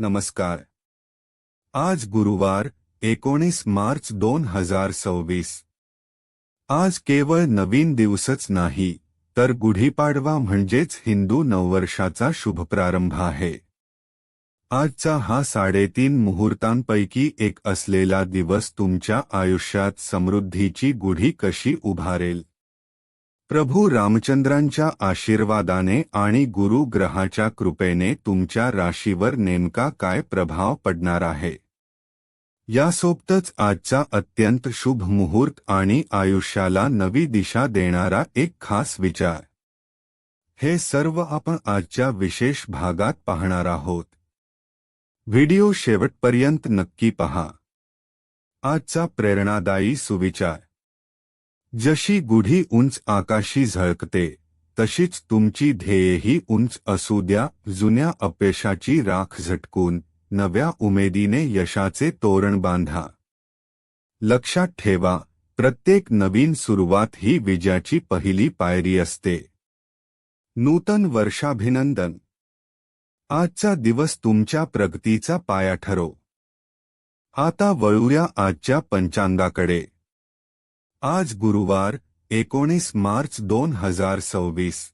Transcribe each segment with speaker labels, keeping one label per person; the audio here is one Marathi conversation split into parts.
Speaker 1: नमस्कार. आज गुरुवार 19 मार्च 2026. आज केवळ नवीन दिवसच नाही तर गुढीपाडवा म्हणजेच हिंदू नववर्षाचा शुभप्रारंभ आहे. आजचा हा 3.5 मुहूर्तांपैकी एक असलेला दिवस तुमच्या आयुष्यात समृद्धीची गुढी कशी उभारेल. प्रभू रामचंद्रांच्या आशीर्वादाने आणि गुरु ग्रहाच्या कृपेने तुमच्या राशीवर नेमका काय प्रभाव पडणार आहे. यासोबतच आजचा अत्यंत शुभ मुहूर्त आणि आयुष्याला नवी दिशा देणारा एक खास विचार. हे सर्व आपण आजच्या विशेष भागात पाहणार आहोत. व्हिडिओ शेवटपर्यंत नक्की पहा. आजचा प्रेरणादायी सुविचार. जशी गुढी उंच आकाशी झळकते तशीच तुमची ध्येयही उंच असू द्या. जुन्या अपयशाची राख झटकून नव्या उमेदीने यशाचे तोरण बांधा. लक्षात ठेवा, प्रत्येक नवीन सुरुवात ही विजयाची पहिली पायरी असते. नूतन वर्षाभिनंदन. आजचा दिवस तुमच्या प्रगतीचा पाया ठरो. आता वळूया आजच्या पंचांगाकडे. आज गुरुवार 19 मार्च 2026.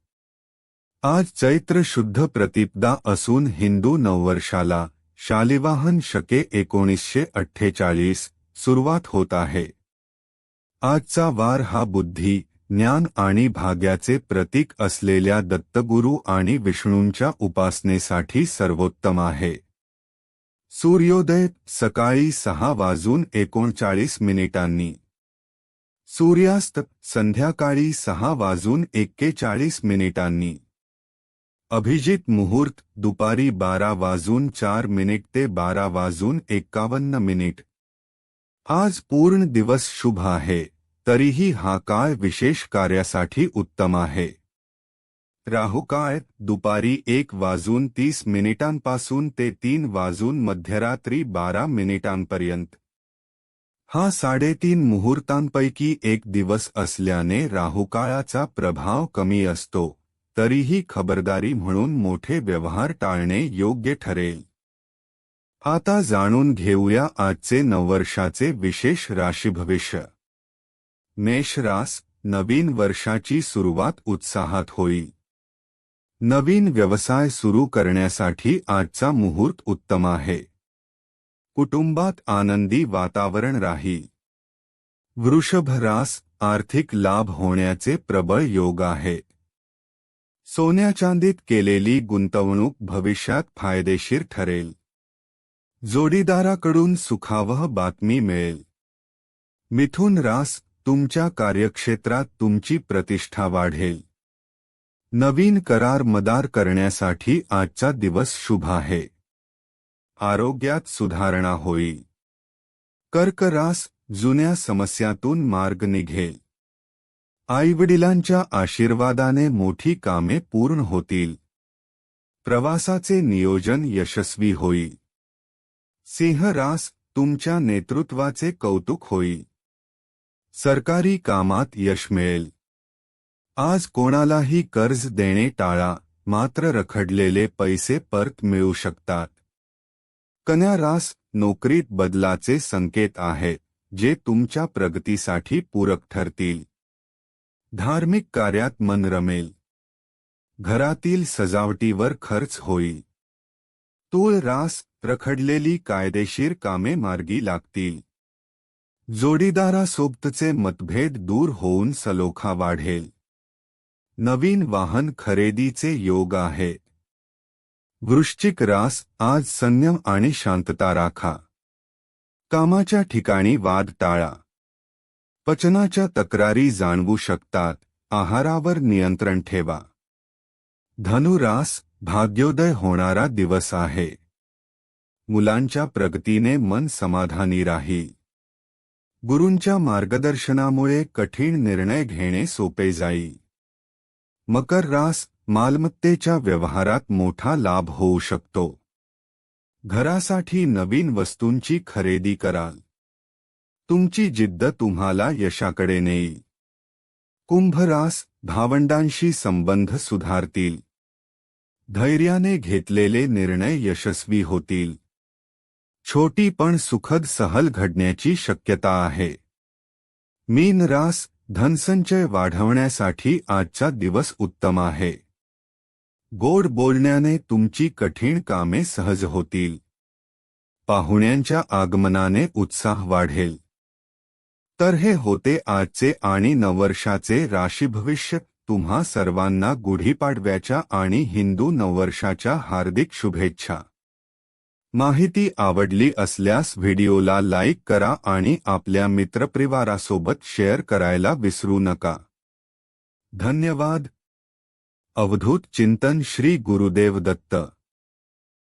Speaker 1: आज चैत्र शुद्ध प्रतिपदा असून हिंदू नववर्षाला शालिवाहन शके 1948 सुरुवात होत आहे. आजचा वार हा बुद्धी, ज्ञान आणि भाग्याचे प्रतीक असलेल्या दत्तगुरू आणि विष्णूंच्या उपासनेसाठी सर्वोत्तम आहे. सूर्योदय सकाळी 6:39. सूर्यास्त संध्याकाळी 6:41. अभिजित मुहूर्त दुपारी 12:04 ते 12:51. आज पूर्ण दिवस शुभ आहे, तरीही हा काळ विशेष कार्यासाठी उत्तम आहे. राहुकाळ दुपारी 1:30 पासून ते 3 मध्यरात्री 12 पर्यंत. हा 3.5 मुहूर्तांपैकी एक दिवस असल्याने राहुकाळाचा प्रभाव कमी असतो, तरीही खबरदारी म्हणून मोठे व्यवहार टाळणे योग्य ठरेल. आता जाणून घेऊया आजचे नववर्षाचे विशेष राशीभविष्य. मेष रास. नवीन वर्षाची सुरुवात उत्साहात होईल. नवीन व्यवसाय सुरू करण्यासाठी आजचा मुहूर्त उत्तम आहे. कुटुंबात आनंदी वातावरण राहील. वृषभ रास. आर्थिक लाभ होण्याचे प्रबळ योग आहेत. सोन्या चांदीत केलेली गुंतवणूक भविष्यात फायदेशीर ठरेल. जोडीदाराकडून सुखावह बातमी मिळेल. मिथुन रास. तुमच्या कार्यक्षेत्रात तुमची प्रतिष्ठा वाढेल. नवीन करार मदार करण्यासाठी आजचा दिवस शुभ आहे. आरोग्यात सुधारणा होईल. कर्क रास. जुन्या समस्यातून मार्ग निघेल. आईवडिलांच्या आशीर्वादाने मोठी कामे पूर्ण होतील. प्रवासाचे नियोजन यशस्वी होईल. सिंह रास. तुमच्या नेतृत्वाचे कौतुक होईल. सरकारी कामात यश मिळेल. आज कोणालाही कर्ज देणे टाळा, मात्र रखडलेले पैसे परत मिळू शकतात. कन्या रास. नोकरीत बदलाचे संकेत आहेत, जे तुमच्या प्रगतीसाठी पूरक ठरतील. धार्मिक कार्यात मन रमेल. घरातील सजावटीवर खर्च होईल. तूळ रास. रखडलेली कायदेशीर कामे मार्गी लागतील. जोडीदारासोबतचे मतभेद दूर होऊन सलोखा वाढेल. नवीन वाहन खरेदीचे योग आहेत. वृश्चिक रास. आज संयम आणि शांतता राखा. कामाच्या ठिकाणी वाद टाळा. पचनाच्या तक्रारी जाणवू शकतात, आहारावर नियंत्रण ठेवा. धनु रास. भाग्योदय होणारा दिवस आहे. मुलांच्या प्रगतीने मन समाधानी राहील. गुरूंच्या मार्गदर्शनामुळे कठीण निर्णय घेणे सोपे जाईल. मकर रास. मालमत्तेच्या व्यवहारात मोठा लाभ होऊ शकतो. घरासाठी नवीन वस्तूंची खरेदी कराल. तुमची जिद्द तुम्हाला यशाकडे नेईल. कुंभ रास. भावंडांशी संबंध सुधारतील. धैर्याने घेतलेले निर्णय यशस्वी होतील. छोटी पण सुखद सहल घडण्याची शक्यता आहे. मीन रास, धनसंचय वाढवण्यासाठी आजचा दिवस उत्तम आहे. गोड बोलण्याने तुमची कठीण कामे सहज होतील. पाहुण्यांच्या आगमनाने उत्साह वाढेल. तर हे होते आजचे आणि नववर्षाचे राशीभविष्य. तुम्हा सर्वांना गुढीपाडव्याच्या आणि हिंदू नववर्षाच्या हार्दिक शुभेच्छा. माहिती आवडली असल्यास व्हिडिओला लाईक करा आणि आपल्या मित्रपरिवारासोबत शेअर करायला विसरू नका. धन्यवाद. अवधूत चिंतन श्री गुरुदेव दत्त.